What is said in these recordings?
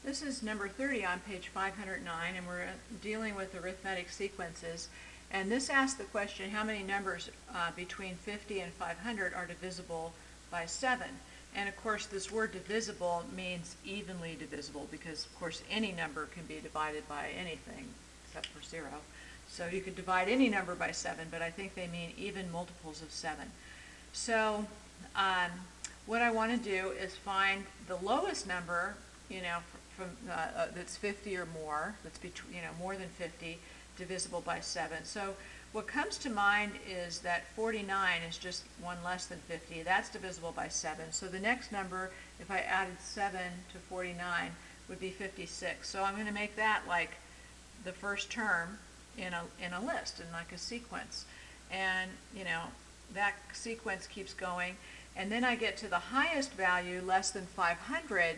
This is number 30 on page 509, and we're dealing with arithmetic sequences. And this asks the question, how many numbers between 50 and 500 are divisible by 7? And of course, this word divisible means evenly divisible, because of course any number can be divided by anything except for 0. So you could divide any number by 7, but I think they mean even multiples of 7. So what I want to do is find the lowest number, that's 50 or more, that's between, more than 50, divisible by 7. So what comes to mind is that 49 is just one less than 50. That's divisible by 7. So the next number, if I added 7 to 49, would be 56. So I'm going to make that like the first term in a list, in like a sequence. And, that sequence keeps going. And then I get to the highest value, less than 500,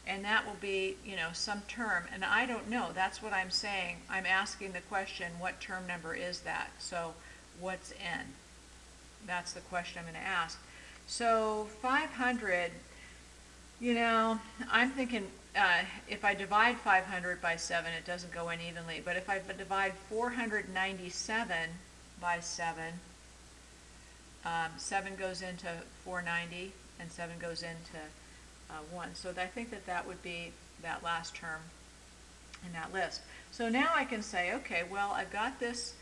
and that will be, some term. And I don't know. That's what I'm saying. I'm asking the question, what term number is that? So what's n? That's the question I'm going to ask. So 500, I'm thinking if I divide 500 by 7, it doesn't go in evenly. But if I divide 497 by 7, 7 goes into 490, and 7 goes into 1. So I think that would be that last term in that list. So now I can say, okay, well, I've got this,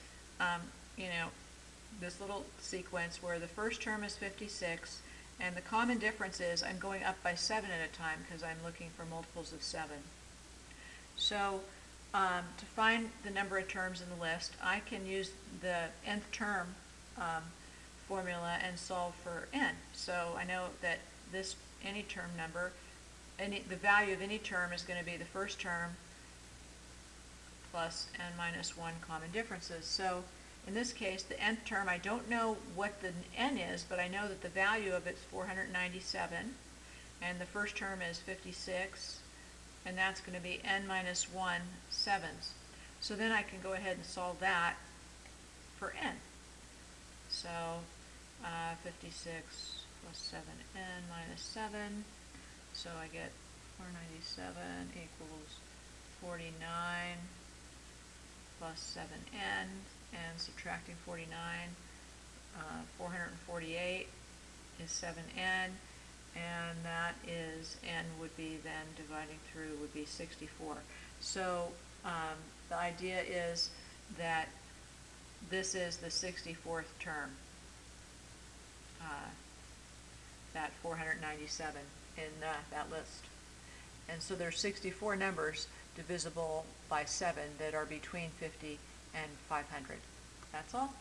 this little sequence where the first term is 56, and the common difference is I'm going up by 7 at a time because I'm looking for multiples of 7. So to find the number of terms in the list, I can use the nth term formula and solve for n. So I know that this any term number, the value of any term is going to be the first term plus n minus 1 common differences. So in this case, the nth term, I don't know what the n is, but I know that the value of it's 497, and the first term is 56, and that's going to be n minus 1 sevens. So then I can go ahead and solve that for n. So 56 plus 7n minus 7, so I get 497 equals 49 plus 7n, and subtracting 49, 448 is 7n, and that is, n would be then dividing through would be 64. So the idea is that this is the 64th term, that 497 in that list. And so there's 64 numbers divisible by 7 that are between 50 and 500. That's all.